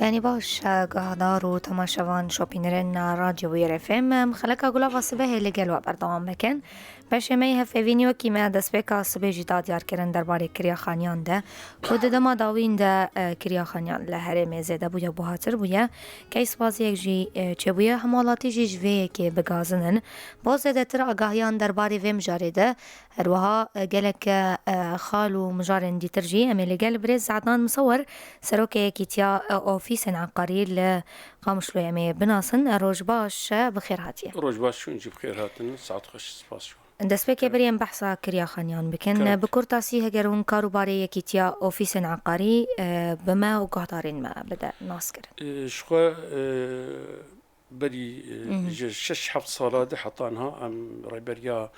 يعني باش قهدار و تماشاوان شوبينرن راديو وير اف ام مخلكا قولا صبح اللي قالوا بردوام مكان باش ما هف فيديو كيما دسبيكا صبح جدا ديار كرن درباري كريا خانيان ده ود دما داوين ده كريا خانيان لهرم زاده بويا بوهاتر بويا كيس بازي يجي تشبويا همالاتي جي جوي كي بغازنن باز ده تر اگاهيان درباري ويم جارده هروها قالك خالو مجارن دي ترجي امي اللي قال بريز عدنان مصور سروكي كيتيا اوفيس عقاري لقامش له يمي بناصن روج باش بخير هاتيه روج باش شو نجيب خير هاتن ساعات خش سباس شو دسبيكي بريم بحثا كريا خانيان بكن بكورتاسي هجرون كاروباري كيتيا اوفيس عقاري بما وقهدارين ما بدا ناسكر شخوا بدي شش حفظ صلاة حطانها ام ريبريا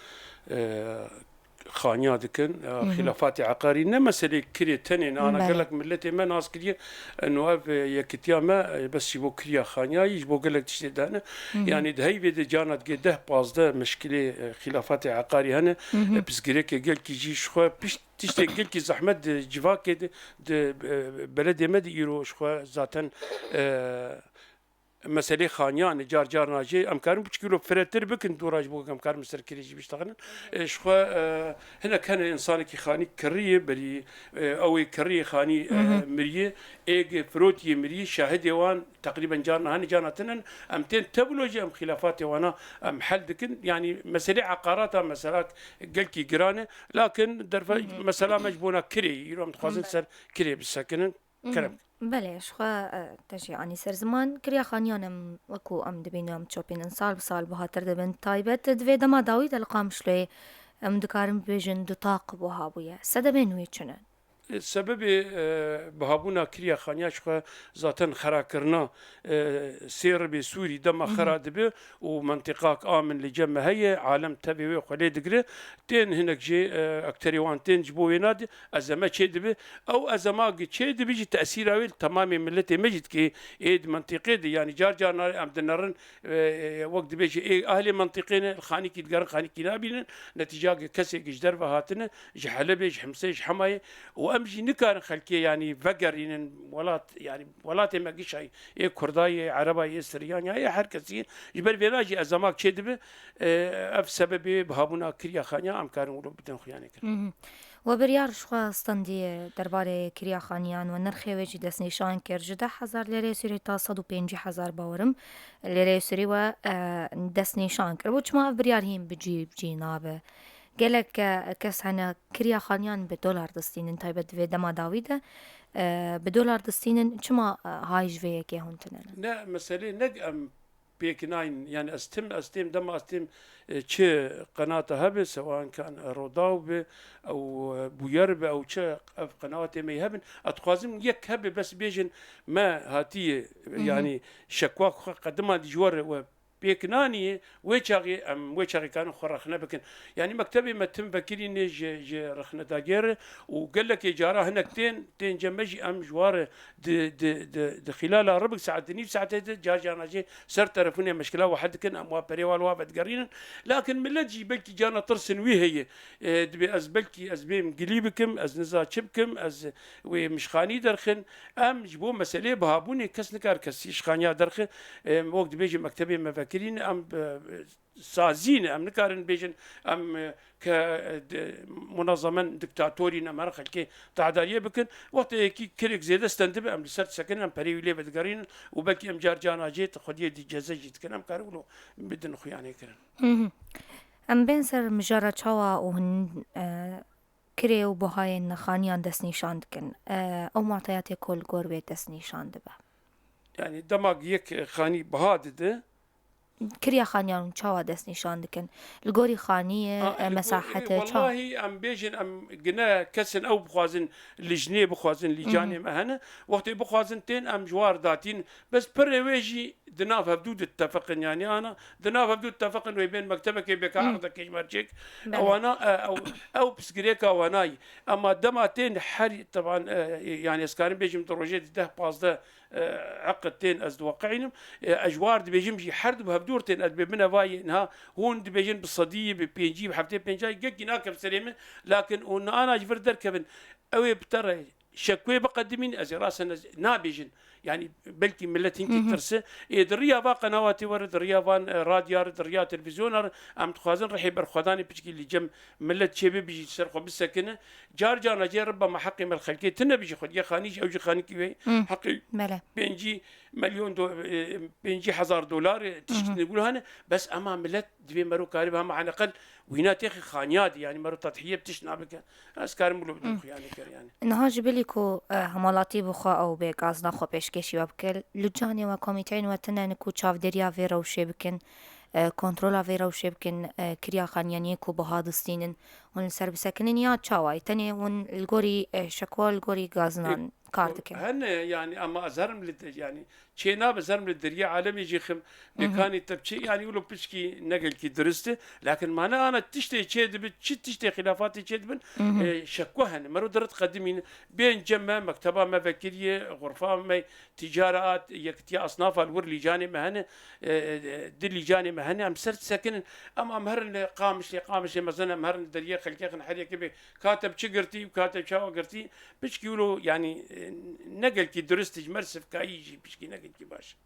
خانيا دكن خلافات عقاري مسألة كريه تنين أنا قال لك ملتي ما ناس كريه إنه يكتيا ما بس يبغى كريه خانيا يجيبوا قال لك تشتي دهنا يعني ده هي بده جانت قده باز ده مشكلة خلافات عقاري هنا بس قريك قال كي يجي شخوا بيش تشتي قال كي زحمة جواك ده بلد ما ديرو شخوا ذاتن مسألة خانيان جار ناجي أمكارم بتشكيلو فرتر بكن دوراج بوك أمكارم مستر كريجي بيشتغلن شخوا هنا كان إنسان كي خاني كريه بري أو كريه خاني مريه إيج فروتي مريه شاهد يوان تقريبا جارنا هني جارنا أمتين تبلوجي أم خلافات وانا أم حل دكن يعني مسألة عقارات مسألة قلكي جرانة لكن درف مسألة مجبونة كري يروم تخازن سر كري بالسكنن كلام بله شخوا تجي عني سر زمان كريا خانيانم وكو ام دبينام تشوبين سال بسال بهاتر دبن تايبت دوی دما داوي دلقام شلي ام دكارم بيجن دو طاق بوها بويا سدبين ويچنن السبب بهابونا كريا خانياش ذاتن خراكرنا سير بسوري دم خرا دبي ومنطقة آمن لجمع هي عالم تبي وخلي دقري تين هناك جي أكتريوان تين جبوا ينادي أزمة شيء دبي أو أزمة شيء دبي جي تأثير أويل تمام ملتي مجد كي إيد منطقة دي يعني جار نار أم دنرن وقت بيجي أهل منطقين الخاني كي تقرن خاني كي نابين نتيجة كسي جدر فهاتنا جحلبي جحمسي جحماي وامشي نكار خلكي يعني فقر ولات يعني ولات ما قيش هاي كرداي عربي سريان هاي حركتين جبل بيلاجي ازماك شدبه اف سبب بهابونا كريا خانيا ام كانوا ولو بدن خيانه كر وبريار شخوا استندي درباري كريا خانيان ونرخي وجي دس نشان كر جدا حزار ليري سوري تا 150,000 باورم ليري سوري و دس نشان كر وچ ما بريار هيم بجي نابه قالك كاس هنا كريا خانيان بدولار دستين تايبت في دما داويده بدولار دستين كما هاي جويه كي هون تنن لا مسألة نقم بيك ناين يعني استم دم استم شيء قناة هبه سواء كان روداو او بويرب او شيء قنوات ما يهبن اتخازم يك هبه بس بيجن ما هاتيه يعني شكواك قدمها دي جوار بيكناني ويشاغي كانوا خرخنا بكن يعني مكتبي ما تم بكري جي رخنا تاجر وقال لك اجاره هناك تين جمجي ام جوار د خلال ربع ساعه نيف ساعه جانا جي سر تلفوني مشكله واحد كن ام بريوال وافد قرين لكن من جي بلكي جانا ترسن وي هي دبي از بلكي از بيم قليبكم از نزا شبكم از ومش خاني درخن ام جبو مساله بهابوني كس نكار كسيش خانيا درخ وقت بيجي مكتبي ما كرين ام سازين ام نكارن بيجن ام كمنظما دكتاتوري نمر خلكي تعداريه بكن وقت كي كريك زياده استندب ام لسرت سكن ام بريولي بدقرين وبلكي ام جارجانا جيت خديه دي جزا جيت كن ام كارولو بدن خيانه كرن ام بنسر مجرد شوا وهن كري وبهاي نخانيان دس نشان دكن او معطيات كل قربه دس نشان دبا يعني دماغ يك خاني بهادده كريا خانيان شوا دس نشان دكن الجوري خانية مساحته والله ام بيجن ام قنا كسن او بخوازن لجنيه بخوازن لجاني مهنه وقت بخوازن تين ام جوار داتين بس بريويجي دناف هبدود اتفقن يعني انا دناف هبدود اتفقن وبين مكتبك بك عقدك يجمرجك او انا او بسكريكا واناي اما دماتين حري طبعا يعني اسكان بيجم دروجيت ده بازده عقدتين از واقعين اجوار بيجم جي حرد بهبدورتين اد بمنا فاي انها هون بيجن بالصديه ببيجي بحفتين بيجاي جك ناكب سليمه لكن انا جبر دركبن اوي بترى شكوى بقدمين از راسنا نابجن يعني بلكي ملت هنكي ترسه دريا با قنواتي ورد دريا فان راديو دريا تلفزيون ام تخازن رحي برخداني بشكي اللي جم ملت شباب بيجي سرقوا بالسكنه جار جانا جي ربما حقي من الخلقيه تنا بيجي خد يا خانيش او جي خانيكي حقي بينجي مليون بينجي $1000 تشتري نقول هنا بس اما ملت دبي مرو كاربها مع اقل وهنات يا اخي خانيات يعني مرو تضحيه بتشنا بك اسكار مولو بدو يعني نهاج بليكو همالاتي بخوا او بغازنا خو بيشكشي وبكل لجاني وكوميتين وتنانكو تشاف دريا فيرا وشبكن كنترولا فيرا وشبكن كريا خانياني كو بهادستينن ون سر بسكنين يا تشاواي تاني ون الغوري شكوى الغوري غازنا كارتكن هن يعني اما ازهرم يعني تشينا بزرم للدريا عالمي يجي خم مكاني تبشي يعني يقولوا بشكي نقل كي درسته لكن معنا انا تشتي تشيد تشتي خلافاتي تشيد شكوهن مرو درت قدمين بين جمع مكتبه مفكريه غرفه ما تجارات يكتي اصناف الور لجاني مهنه دل لجاني مهنه ام سرت ساكن ام امهر قامش مثلا امهر الدريا خلكي حريه كبي كاتب شقرتي وكاتب شاو قرتي بشكي يقولوا يعني نقل كي درستج مرسف كايجي بشكي نقل كي باش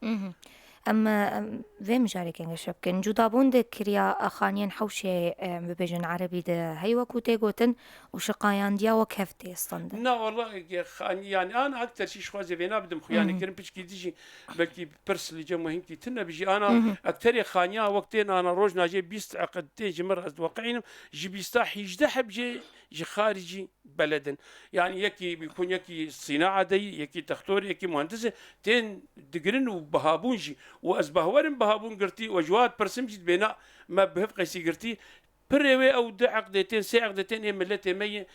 اما في مشاركين شبكن جودابون ده كريا اخانيان حوشي ببيجن عربي ده هي وكوتي قوتن وشقايان ديا وكفتي استند لا والله يعني انا اكثر شيء شوازي فينا بدم خياني كرم بيشكي ديجي بلكي برس اللي جمو هنكي تنا بيجي انا اكثر خانيا وقتين انا روجنا جي 20 عقد تيجي مره واقعين جي بيستاح يجدح بجي خارجي بلدن يعني يكي بيكون يكي صناعه دي يكي تختور يكي مهندسه تين دقرن وبهابونجي وازبهورن بهابون قرتي وجواد برسمجي بناء ما بهفقي سيقرتي بريوي او عقدتين سي عقدتين ملتي مي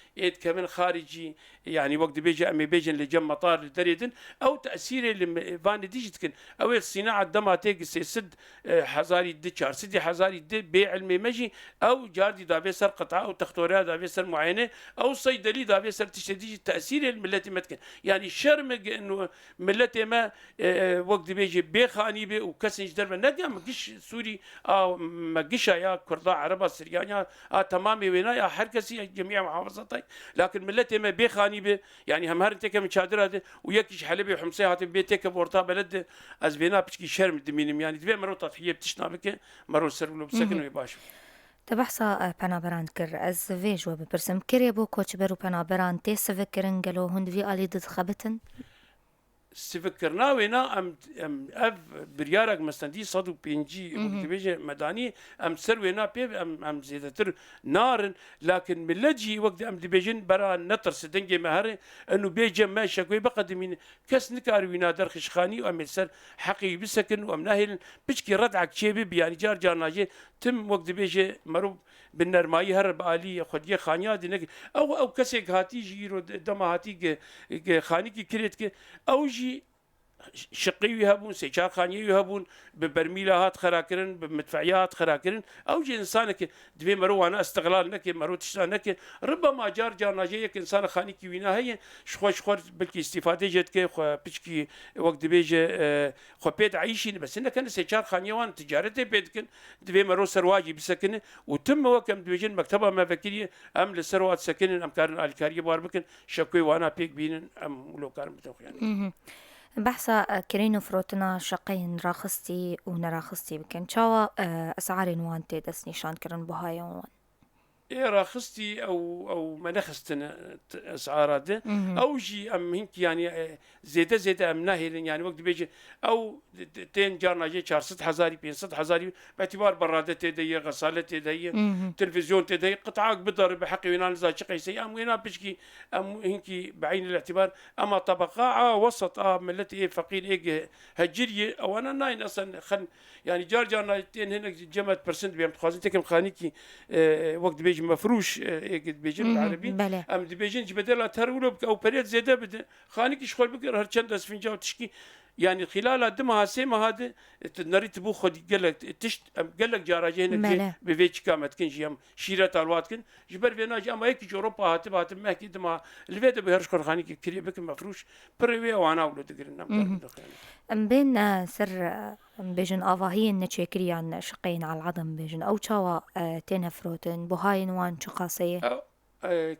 كمان خارجي يعني وقت بيجي امي بيجن لجم مطار دريدن او تاثير اللي فان ديجتكن او الصناعه دما تيجي سد حزاري دي سدي حزاري دي بيع علمي مجي او جاردي دافي سر قطعه او تختوريا دافي سر معينه او صيدلي دافي سر تشتدي تاثير الملتي متكن يعني شرمج انه ملتي ما وقت بيجي بيخاني بي وكسنج درب نجا مقش سوري او مقش يا كردا عربه سريا يعني تمامي وينايا حركسي جميع محافظتي لكن ملتي ما بيخاني بي يعني هم هرنتك من شادر هذا ويكش حلبي وحمصي هات بيتك بورطا بلد از بينا بشكي شرم دمينم يعني دبي مرو تضحيه بتشنا بك مرو سرلو بسكن ويباش تبحثا بنابراند كر از فيجو ببرسم كري بو كوتش برو بنابراند تيس فكرن قالو هند في الي ضد خبتن استفكرنا وينا ام اف بريارك مستندي صدو بينجي بيجي مداني ام سر وينا بي ام زيدتر نار لكن ملجي وقت ام دبيجن برا نطر سدنجي مهر انه بيجي ما شكوي بقدمين كس نكار وينا درخش خاني وام سر حقي بسكن وام ناهل بشكي ردعك شيبي يعني جار جارناجي تم وقت بيجي مروب بالنرماي هرب آلي خديه خانيا دينك او كسيك هاتي جيرو دما هاتي خاني كي كريت او جي شقي يهبون سيشار خاني يهبون ببرميلات خراكرن بمدفعيات خراكرن او جي انسانك دبي مرو انا استغلال نك مرو تشتانك ربما جار جاناجيك انسان خاني كي وينا هي شخوش خور بلكي استفاده جتك خو بشكي وقت بيجي خو بيت عايشين بس انك كان سيشار خاني وان تجارته بيتكن دبي مرو سرواجي بسكن وتم وكم دبيجن مكتبه ما فكريه ام لسروات سكن ام كارن الكاريه باربكن شكوي وانا بيك بين ام لو كارن بتوخ يعني بحثا كرينو فروتنا شقين راخستي ونراخستي بكن شاوا أسعار نوان تدس نشان كرن بهاي وان إيه راخستي أو ما نخستنا أسعارات ده أو جي أم هنك يعني زيادة أم ناهل يعني وقت بيجي أو تين جارنا جي 400,000 500,000 باعتبار برادة تدي غسالة تدي تلفزيون تدي قطعة بدر بحقي وينان زا شقي سي أم وينا بشكي أم هنك بعين الاعتبار أما طبقة وسط ملتي فقير إيه هجري أو أنا ناين أصلا خن يعني جارنا تين هنا جمعت برسنت بيم تخازن تكم خانيكي وقت بيجي مفروش بيجن العربي ام بيجن بدل ترولو او بريد زياده بده خانك شغل بقر هرچند اسفنجا وتشكي يعني خلال دمها سيما هذا نريت بو خد قال لك تشت قال لك جاراجي هنا بفيتش كامت كنجي ام شيرات الوات كن جبر فينا جا ما هيك اوروبا هات ما هيك دما الفيدا بهرش خانك كري بك مفروش بريوي وانا اولو دغرنا ام بين سر بيجن آواهين نتشكريان شقين على العظم بيجن أو شوا تنفروتن بهاين وان شقاسية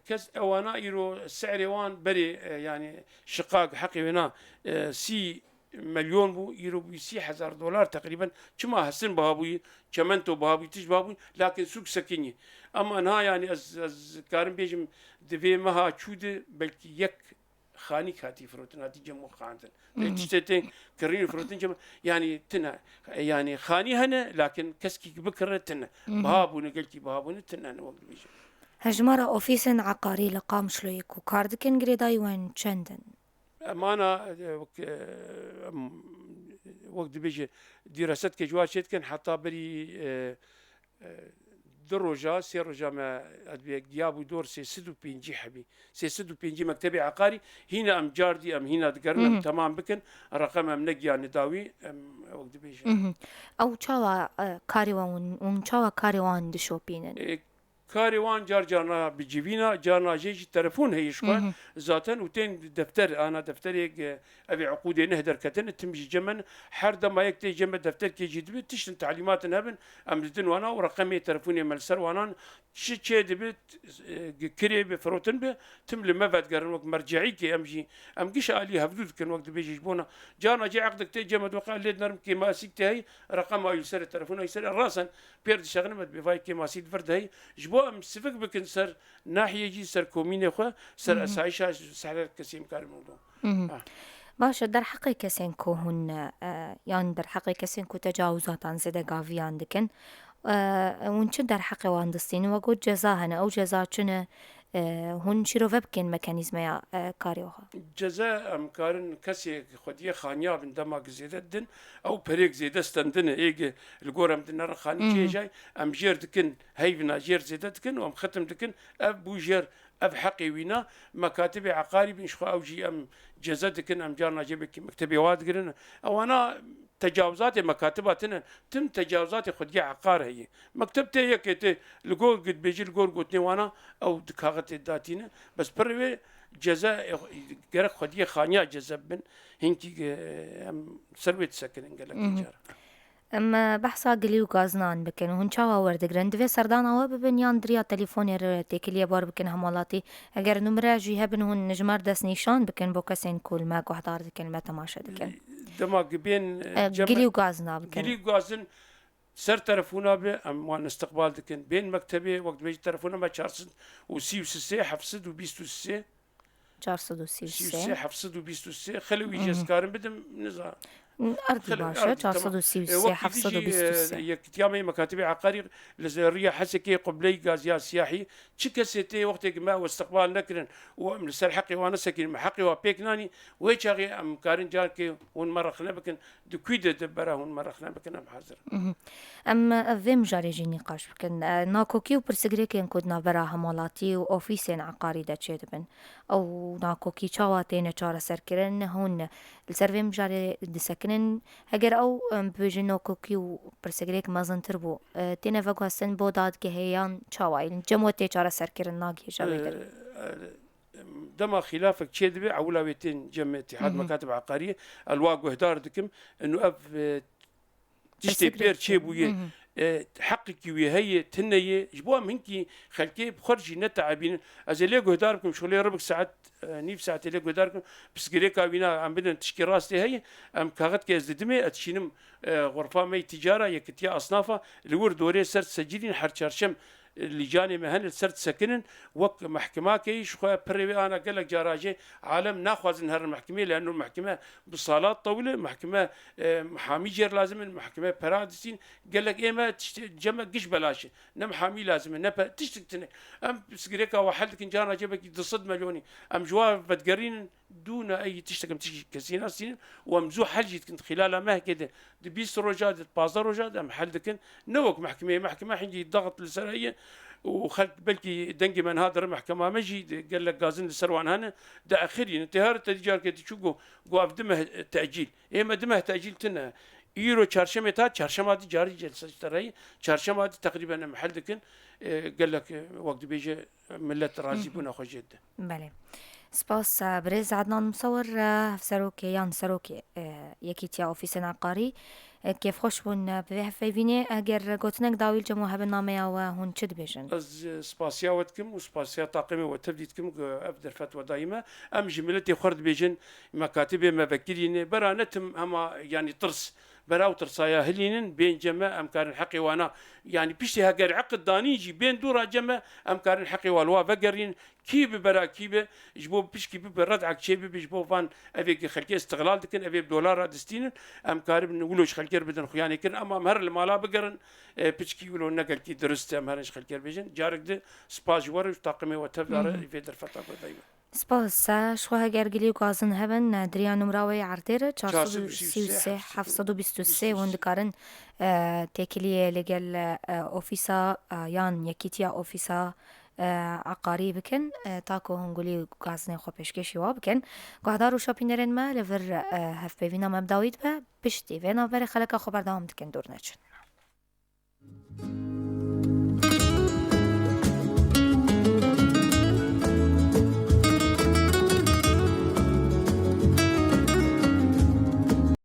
كس اوانا يرو السعر وان بري يعني شقاق حقي هنا سي مليون بو يرو بسي هزار دولار تقريبا كما هسن بهابوي كمنتو بهابوي تش بهابوي لكن سوق سكيني اما انا يعني از كارم بيجم دفي مها تشود بلكي يك خاني كاتي فروتن هاتي جمو خانتن تشتتين كرين فروتن جم يعني تنا يعني خاني هنا لكن كسكي بكره تنا بهابو نقلتي بهابو تنا انا وقت بيجي هجمارة أوفيسن عقاري لقام شلويك وكاردكن جريداي وين تشندن أمانة وقت بيجي دراسات كجواشت كان حتى بري دروجة سي رجا ما جابوا دور سي سدو بينجي حبي سي سدو بينجي مكتبي عقاري هنا أم جاردي أم هنا دقرنا تمام بكن الرقم أم نجي نداوي أم وقت بيجي أو تشاوا كاريوان تشاوا كاريوان دشوبينن كاروان جار جانا بجيبينا جانا جيجي تلفون هي شقا ذاتن وتين دفتر انا دفتري ابي عقودي نهدر كتن تمشي جمن حرد ما يكتي جنب دفتر كي جدبي تشن تعليمات نهبن امدن وانا ورقمي تلفوني ملسر وانا شي دبت كري بفروتن به تملي ما بعد قرن وقت مرجعي كي امشي امقش علي هبدود كان وقت بيجي جبونا جانا جي عقدك تي جمد وقال لي نرم كي ماسك هي رقم يسر التلفون يسر راسا بيرد شغل مد بفاي كي ماسك فرد هي جبو ام سفك بكن سر ناحيه جي سر كوميني خو سر اسايشا سر كسيم كار الموضوع باشه در حقیقت سنکو هن یان در حقیقت سنکو تجاوزات عن زده قافيان دكن ونچ در حق واندستين وقود جزا هنا او جزا چنه هون شروع بكن ميكانيزم يا كاريوها جزاء امكارن كسي خديه خانيا بن دماغ زيده دن او بريك زيده استندن ايج القورم دن خاني جاي ام جير دكن هيفنا جير زيده دكن وام ختم دكن ابو جير اب حقي وينا مكاتب عقاري بنشخو او جي ام جزاء دكن ام جارنا جيبك مكتبي واد قرن او انا تجاوزات مكاتباتنا تم تجاوزات خديه عقار هي مكتبتي هي كيت الجور قد بيجي الجور قلتني وانا او دكاغت داتينا بس بروي جزاء غير خديه خانيا جزاء بن هنكي سرويت سكن قال لك اما بحثا قليو غازنان بكن هون چاوا وردگرن دوی سردان او ببن یان دریا تليفون رتی کلیه بار بکن همالاتی اگر نمره جی هبن هون نجمار دست نشان بکن بو کسین کول ما گهدار دکن ما تماشا دکن دماغ بين قليو غازنا بكن قليو غازن سر تلفونا به ام وان استقبال دكن بين مكتبي وقت بيجي تلفونا ما 436 حفصد و 26 436 حفصد و 26 خلو يجي اسكارن بدم نزار أرض باشا 436 حفصد و 26 يكتيامي مكاتب عقاري لزرية حسكي قبلي غازيا سياحي تشكسيتي وقت ما واستقبال نكرن ومن سر حقي وانا سكن حقي وبيكناني ويشاغي ام كارن جاركي ون مرخنا بكن دكويد دبره ون مرخنا بكن ام حاضر ام فيم جاري جي نقاش بكن ناكوكي وبرسجريكين كودنا برا همالاتي واوفيسين عقاري دا تشيدبن او ناكوكي چاواتين چارة سركرن هون السرفيم جاري دسكنن اگر او بيجي ناكوكي وبرسجريك مازن تربو تينا فاقو هستن بوداد كهيان چاوائل جموتي چارة سركرن ناكي جاويدر دما خلافك تشيدبي اولويتين جمع اتحاد مكاتب عقاريه الواقو هدار دكم انه اف تشتي بير تشيبويه حقك وهي تنيه جبوها منكي خلكي بخرجي نتعبين از ليغو داركم شغلي ربك ساعات نيف ساعات ليغو داركم بس كريكا بينا عم بدنا تشكي راسي هي ام كاغت كيز دمي اتشينم غرفه مي تجاره يكتيا اصنافها الور دوري سر سجلين حرشرشم لجاني مهن سرت سكنن وك محكمة كيش خو بري انا قال لك جراجي عالم ناخذ نهر المحكمه لانه المحكمه بصالات طويله محكمه محامي جير لازم المحكمه برادسين قال لك ايما جمع قش بلاش نم حامي لازم نبا تشتكتني ام سكريكا وحد كن جانا جبك تصد مليوني ام جواب بتقرين دون اي تشتكم كسينا سين ومزوح حلجت كنت خلالها ما كده دبيس روجات بازار روجات ام حل كن نوك محكمه حيجي ضغط لسريه وخلت بلكي دنجي من هذا المحكمه مجي قال لك غازن السروان هنا ده اخرين انتهار التجار كده تشوقوا قواف دمه تاجيل اما دمه تاجيل تنا يورو چارشمه تا چارشمه دي جاري جلسه ترى چارشمه دي تقريبا محل كن قال لك وقت بيجي ملت راضي بنا خو جدا بله سپاس برێز عدنان مصور هەف سەرۆکێ یان سەرۆکێ یەکیتیا ئۆفیسên عقارî kêfxweş bûn bi vê hevpeyvînê eger gotinek dawîl cem û hebin nameya we hûn çi dibêjin? Ez spasiya we dikim û spasiya taqîmê we tevlî dikim ku ev derfet we dayîme em ji milletê xwe dibêjin mekatibê me vekirînê bera netim hema yanî tirs beraw tirsaya hilînin bên ceme em karin heqê wana yanî piştî heger eqid danîn jî bên dûra ceme em karin heqê wan wa vegerîn kî bi bera kî bi ji bo pişkî bibe redek çê bibe ji bo van evê xelkê istiqlal dikin evê dolara distînin em karibin wilo ji xelkê bidin xuyanê kirin ama em her li mala bigerin piçkî wilo negelkî dirist em herin ji xelkê bêjin carek di spas ji were taqimê we tev dare vê derfeta xwe dayîme. سپاس شخوا هەگەرگلی و گازن هەبن دریا نمراوەی عردێرە 433 723 hûn dikarin têkiliyê li gel ofîsa yan yekîtiya ofîsa عقارî bikin ta ku hûn gulî gazinê xwe pêşkêşî wa bikin. Guhdar û şopînerên me li vir hevpêvîna me bi dawî dibe piştî vê navberê xeleka xwe berdewam dikin dûr neçin.